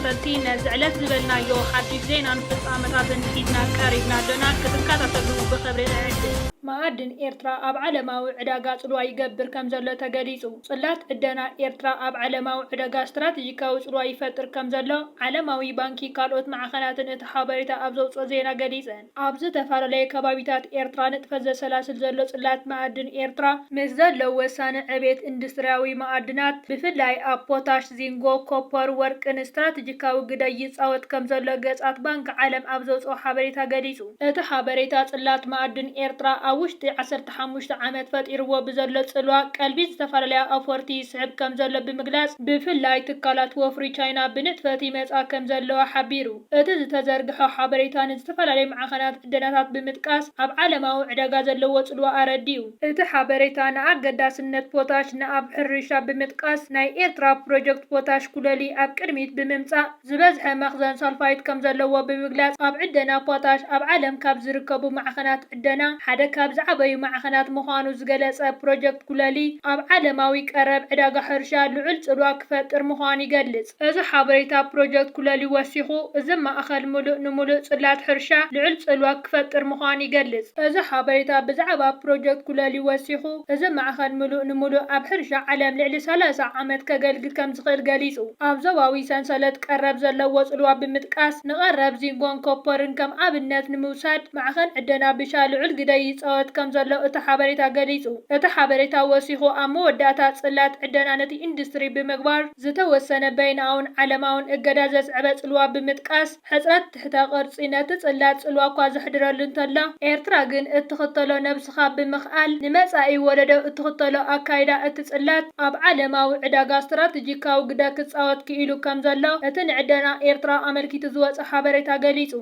ተኸታተልቲ ነዝዕለት ዝበልናዮ ሓድሽ ዜና ንፍጻመታትን ሒዝና ቀሪብና ኣለና ክትከታተሉ ብኽብሪ ንዕድል። ማዕድን ኤርትራ ኣብ ዓለማዊ ዕዳጋ ጽልዋ ይገብር ከም ዘሎ ተገሊጹ። ጽላት ዕደና ኤርትራ ኣብ ዓለማዊ ዕዳጋ ስትራቴጂካዊ ጽልዋ ይፈጥር ከም ዘሎ ዓለማዊ ባንኪ ካልኦት ማዕኸናትን እቲ ሓበሬታ ኣብ ዘውፅኦ ዜና ገሊጸን። ኣብ ዝተፈላለየ ከባቢታት ኤርትራ ንጥፈት ዘሰላስል ዘሎ ጽላት ማዕድን ኤርትራ ምስ ዘለዎ ወሳኒ ዕብየት ኢንዱስትርያዊ ማዕድናት ብፍላይ ኣብ ፖታሽ፣ ዚንጎ፣ ኮፐር፣ ወርቅን ስትራቴጂካዊ ግደ ይጻወት ከም ዘሎ ገጻት ባንኪ ዓለም ኣብ ዘውፅኦ ሓበሬታ ገሊጹ። እቲ ሓበሬታ ጽላት ማዕድን ኤርትራ ኣብ ውሽጢ 15 ዓመት ፈጢርዎ ብዘሎ ጽልዋ ቀልቢ ዝተፈላለያ ኣፈርቲ ይስሕብ ከም ዘሎ ብምግላጽ ብፍላይ ትካላት ወፍሪ ቻይና ብንጥፈት ይመጻ ከም ዘለዋ ሓቢሩ። እቲ ዝተዘርግሐ ሓበሬታ ንዝተፈላለዩ ማዕኸናት ዕደናታት ብምጥቃስ ኣብ ዓለማዊ ዕዳጋ ዘለዎ ጽልዋ ኣረዲኡ። እቲ ሓበሬታ ንኣገዳስነት ፖታሽ ንኣብ ሕርሻ ብምጥቃስ ናይ ኤርትራ ፕሮጀክት ፖታሽ ኩለሊ ኣብ ቅድሚት ብምምጻእ ዝበዝሐ መኽዘን ሳልፋይት ከም ዘለዎ ብምግላጽ ኣብ ዕደና ፖታሽ ኣብ ዓለም ካብ ዝርከቡ ማዕኸናት ዕደና ሓደ ካብ ዝዓበዩ ማዕኸናት ምዃኑ ዝገለጸ ፕሮጀክት ኩለሊ ኣብ ዓለማዊ ቀረብ ዕዳጋ ሕርሻ ልዑል ጽልዋ ክፈጥር ምዃኑ ይገልጽ። እዚ ሓበሬታ ፕሮጀክት ኩለሊ ወሲኹ እዚ ማእኸል ሙሉእ ንሙሉእ ጽላት ሕርሻ ልዑል ጽልዋ ክፈጥር ምዃኑ ይገልጽ። እዚ ሓበሬታ ብዛዕባ ፕሮጀክት ኩለሊ ወሲኹ እዚ ማእኸል ሙሉእ ንሙሉእ ኣብ ሕርሻ ዓለም ልዕሊ 30 ዓመት ከገልግል ከም ዝኽእል ገሊጹ። ኣብ ዞባዊ ሰንሰለት ቀረብ ዘለዎ ጽልዋ ብምጥቃስ ንቐረብ ዚንጎን ኮፐርን ከም ኣብነት ንምውሳድ ማዕኸን ዕደና ብሻ ልዑል ግደ ይጻወት ከም ዘሎ እቲ ሓበሬታ ገሊጹ። እቲ ሓበሬታ ወሲኹ ኣብ መወዳእታ ጽላት ዕደና ነቲ ኢንዱስትሪ ብምግባር ዝተወሰነ በይናውን ዓለማውን እገዳ ዘስዕበ ጽልዋ ብምጥቃስ ሕጽረት ትሕተ ቅርጺ ነቲ ጽላት ጽልዋ እኳ ዘሕድረሉ እንተሎ ኤርትራ ግን እትኽተሎ ነብስኻ ብምኽኣል ንመጻኢ ወለዶ እትኽተሎ ኣካይዳ እቲ ጽላት ኣብ ዓለማዊ ዕዳጋ ስትራቴጂካዊ ግደ ክጻወት ክኢሉ ከም ዘሎ እቲ ንዕደና ኤርትራ ኣመልኪቱ ዝወፀ ሓበሬታ ገሊጹ።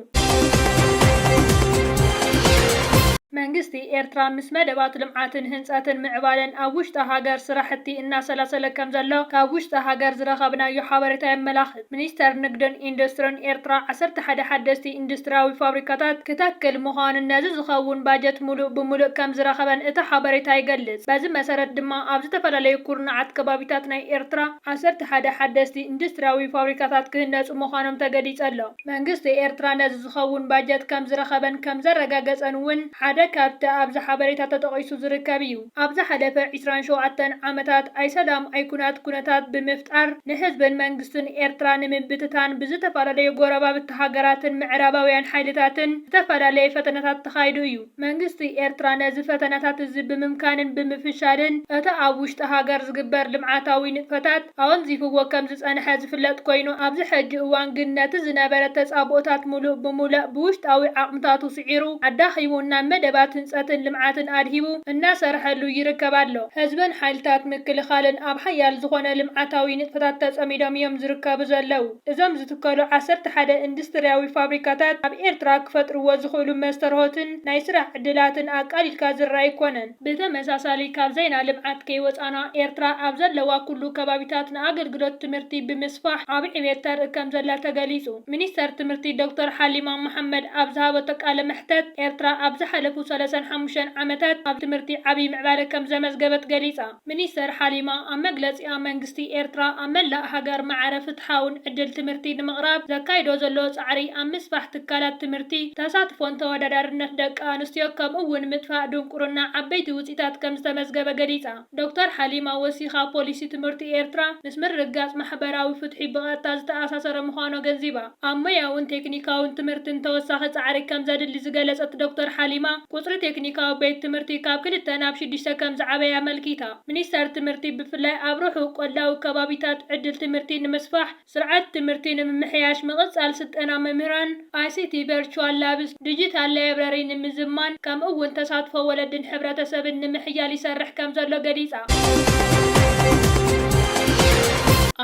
መንግስቲ ኤርትራ ምስ መደባት ልምዓትን ህንጸትን ምዕባለን ኣብ ውሽጢ ሃገር ስራሕቲ እናሰላሰለ ከም ዘሎ ካብ ውሽጢ ሃገር ዝረኸብናዮ ሓበሬታ የመላኽት። ሚኒስተር ንግድን ኢንዱስትሪን ኤርትራ 11 ሓደስቲ ኢንዱስትርያዊ ፋብሪካታት ክተክል ምዃኑን ነዚ ዝኸውን ባጀት ሙሉእ ብሙሉእ ከም ዝረኸበን እቲ ሓበሬታ ይገልጽ። በዚ መሰረት ድማ ኣብ ዝተፈላለዩ ኩርናዓት ከባቢታት ናይ ኤርትራ 11 ሓደስቲ ኢንዱስትርያዊ ፋብሪካታት ክህነጹ ምዃኖም ተገሊጸሎ። መንግስቲ ኤርትራ ነዚ ዝኸውን ባጀት ከም ዝረኸበን ከም ዘረጋገጸን እውን ሓደ ካብቲ ኣብዚ ሓበሬታ ተጠቒሱ ዝርከብ እዩ። ኣብ ዝሓለፈ 27 ዓመታት ኣይሰላም ኣይኩናት ኩነታት ብምፍጣር ንህዝብን መንግስትን ኤርትራ ንምብትታን ብዝተፈላለዩ ጎረባብቲ ሃገራትን ምዕራባውያን ሓይልታትን ዝተፈላለየ ፈተነታት ተኻይዱ እዩ። መንግስቲ ኤርትራ ነዚ ፈተነታት እዚ ብምምካንን ብምፍሻልን እቲ ኣብ ውሽጢ ሃገር ዝግበር ልምዓታዊ ንጥፈታት ኣወንዚፍዎ ከም ዝጸንሐ ዝፍለጥ ኮይኑ ኣብዚ ሕጂ እዋን ግን ነቲ ዝነበረ ተጻብኦታት ሙሉእ ብሙሉእ ብውሽጣዊ ዓቕምታቱ ስዒሩ ኣዳኺሙና መደባት ህንጸትን ልምዓትን ኣድሂቡ እናሰርሐሉ ይርከብ ኣሎ። ህዝብን ሓይልታት ምክልኻልን ኣብ ሓያል ዝኾነ ልምዓታዊ ንጥፈታት ተጸሚዶም እዮም ዝርከቡ ዘለው። እዞም ዝትከሉ 11 ኢንዱስትርያዊ ፋብሪካታት ኣብ ኤርትራ ክፈጥርዎ ዝኽእሉ መስተርሆትን ናይ ስራሕ ዕድላትን ኣቃሊልካ ዝረኣይ ኣይኮነን። ብተመሳሳሊ ካብ ዜና ልምዓት ከይወፃና ኤርትራ ኣብ ዘለዋ ኩሉ ከባቢታት ንኣገልግሎት ትምህርቲ ብምስፋሕ ዓብዪ ዕብየት ተርኢ ከም ዘላ ተገሊጹ። ሚኒስተር ትምህርቲ ዶክተር ሓሊማ መሐመድ ኣብ ዝሃበቶ ቃለ መሕተት ኤርትራ ኣብ ዝሓለፉ 35 ዓመታት ኣብ ትምህርቲ ዓብዪ ምዕባለ ከም ዘመዝገበት ገሊጻ። ሚኒስተር ሓሊማ ኣብ መግለጺኣ መንግስቲ ኤርትራ ኣብ መላእ ሃገር ማዕረ ፍትሓውን ዕድል ትምህርቲ ንምቕራብ ዘካይዶ ዘሎ ጻዕሪ ኣብ ምስፋሕ ትካላት ትምህርቲ ተሳትፎን ተወዳዳርነት ደቂ ኣንስትዮ ከምኡ እውን ምጥፋእ ድንቁርና ዓበይቲ ውጽኢታት ከም ዝተመዝገበ ገሊጻ። ዶክተር ሓሊማ ወሲኻ ፖሊሲ ትምህርቲ ኤርትራ ምስ ምርግጋጽ ማሕበራዊ ፍትሒ ብቐጥታ ዝተኣሳሰረ ምዃኑ ገንዚባ ኣብ ሞያውን ቴክኒካውን ትምህርትን ተወሳኺ ጻዕሪ ከም ዘድሊ ዝገለጸት ዶክተር ሓሊማ ቁጽሪ ቴክኒካዊ ቤት ትምህርቲ ካብ 2 ናብ 6 ከም ዝዓበየ ኣመልኪታ። ሚኒስተር ትምህርቲ ብፍላይ ኣብ ርሑቕ ቆላዊ ከባቢታት ዕድል ትምህርቲ ንምስፋሕ ስርዓት ትምህርቲ ንምምሕያሽ ምቕጻል ስልጠና መምህራን ICT ቨርቹዋል ላብስ ዲጂታል ላይብረሪ ንምዝማን ከምኡ እውን ተሳትፎ ወለድን ሕብረተሰብን ንምሕያል ይሰርሕ ከም ዘሎ ገሊጻ።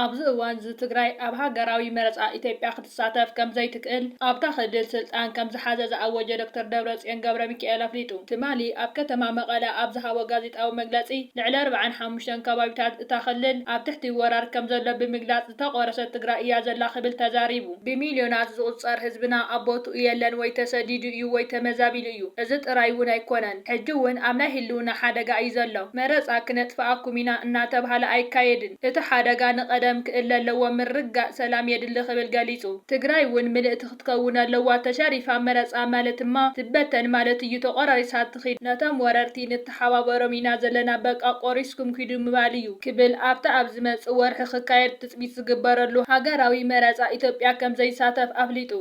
ኣብዚ እዋን ትግራይ ኣብ ሃገራዊ መረፃ ኢትዮጵያ ክትሳተፍ ከም ዘይትክእል ኣብታ ክልል ስልጣን ከም ዝሓዘ ዝኣወጀ ዶክተር ደብረጽዮን ገብረ ሚካኤል ኣፍሊጡ። ትማሊ ኣብ ከተማ መቐለ ኣብ ዝሃቦ ጋዜጣዊ መግለጺ ልዕሊ 45 ከባቢታት እታ ክልል ኣብ ትሕቲ ወራር ከም ዘሎ ብምግላጽ ዝተቆረሰት ትግራይ እያ ዘላ ክብል ተዛሪቡ። ብሚልዮናት ዝቑጸር ህዝብና ኣብ ቦትኡ የለን ወይ ተሰዲዱ እዩ ወይ ተመዛቢሉ እዩ። እዚ ጥራይ እውን ኣይኮነን። ሕጂ እውን ኣብ ናይ ህልውና ሓደጋ እዩ ዘሎ። መረፃ ክነጥፍኣኩም ኢና እናተባህለ ኣይካየድን። እቲ ሓደጋ ንቀ ቀደም ክእለለዎ ምርጋእ ሰላም የድሊ ክብል ገሊጹ ትግራይ እውን ምልእቲ ክትከውን ኣለዋ ተሸሪፋ መረፃ ማለት ድማ ትበተን ማለት እዩ ተቆራሪሳ ትኺድ ነቶም ወረርቲ ንተሓባበሮም ኢና ዘለና በቃ ቆሪስኩም ኪዱ ምባል እዩ ክብል ኣብታ ኣብ ዝመጽእ ወርሒ ክካየድ ትጽቢት ዝግበረሉ ሃገራዊ መረፃ ኢትዮጵያ ከም ዘይሳተፍ ኣፍሊጡ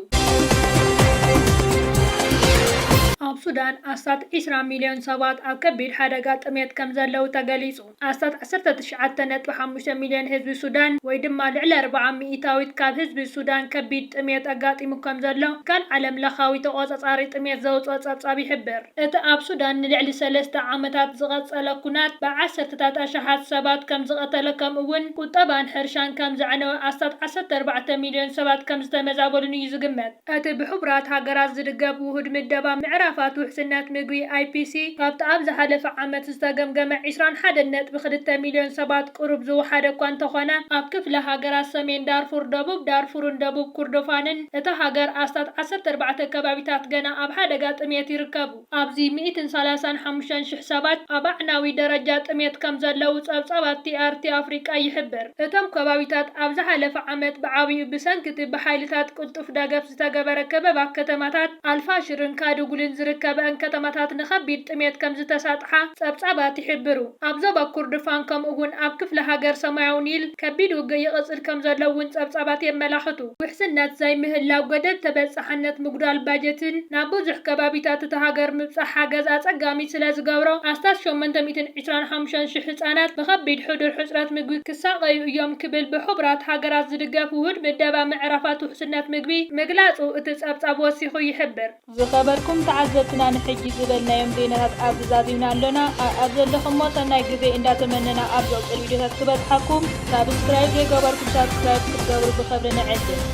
ኣብ ሱዳን ኣስታት 20 ሚልዮን ሰባት ኣብ ከቢድ ሓደጋ ጥሜት ከም ዘለው ተገሊጹ ኣስታት 19.5 ሚልዮን ህዝቢ ሱዳን ወይ ድማ ልዕሊ 40 ሚእታዊት ካብ ህዝቢ ሱዳን ከቢድ ጥሜት ኣጋጢሙ ከም ዘሎ ካል ዓለም ለኻዊ ተቆጻጻሪ ጥሜት ዘውፅኦ ጸብጻብ ይሕብር እቲ ኣብ ሱዳን ንልዕሊ 3 ዓመታት ዝቐጸለ ኩናት ብዓሰርተታት ኣሽሓት ሰባት ከም ዝቐተለ ከምኡ እውን ቁጠባን ሕርሻን ከም ዘዕነወ ኣስታት 14 ሚልዮን ሰባት ከም ዝተመዛበሉን እዩ ዝግመት እቲ ብሕቡራት ሃገራት ዝድገፍ ውህድ ምደባ ምዕራፋት ውሕስነት ምግቢ IPC ካብቲ ኣብ ዝሓለፈ ዓመት ዝተገምገመ 21.2 ሚልዮን ሰባት ቁሩብ ዝወሓደ እኳ እንተኾነ ኣብ ክፍለ ሃገራት ሰሜን ዳርፉር ደቡብ ዳርፉርን ደቡብ ኩርዶፋንን እቲ ሃገር ኣስታት 14 ከባቢታት ገና ኣብ ሓደጋ ጥሜት ይርከቡ ኣብዚ 135,000 ሰባት ኣብ ኣዕናዊ ደረጃ ጥሜት ከም ዘለው ጸብጻባት TRT ኣፍሪቃ ይሕብር እቶም ከባቢታት ኣብ ዝሓለፈ ዓመት ብዓብዩ ብሰንኪቲ ብሓይልታት ቁልጡፍ ደገፍ ዝተገበረ ከበባ ከተማታት ኣልፋሽርን ካዱጉልን ዝርከበን ከተማታት ንኸቢድ ጥሜት ከም ዝተሳጥሓ ጸብጻባት ይሕብሩ ኣብ ዞባ ኩርዶፋን ከምኡ እውን ኣብ ክፍለ ሃገር ሰማያዊ ኒል ከቢድ ውግእ ይቕጽል ከም ዘለውን ጸብጻባት የመላኽቱ ውሕስነት ዘይምህላው ገደብ ተበጻሕነት ምጉዳል ባጀትን ናብ ብዙሕ ከባቢታት እቲ ሃገር ምብጻሕ ሓገዝ ኣጸጋሚ ስለ ዝገብሮ ኣስታት 825,000 ህጻናት ብኸቢድ ሕዱር ሕጽረት ምግቢ ክሳቀዩ እዮም ክብል ብሕቡራት ሃገራት ዝድገፍ ውህድ ምደባ ምዕራፋት ውሕስነት ምግቢ ምግላጹ እቲ ጸብጻብ ወሲኹ ይሕብር ዝኸበርኩም ተዓዘብትና ንሕጂ ዝበልናዮም ዜናታት ኣብ ዛዚምና ኣለና ኣብ ዘለኹም ሰናይ ግዜ እንዳተመነና ኣብ ዘቕፅል ቪድዮታት ክበጽሓኩም ሳብስክራይብ ዘይገበርኩም ሳብስክራይብ ክትገብሩ ብኸብሪ ንዕድም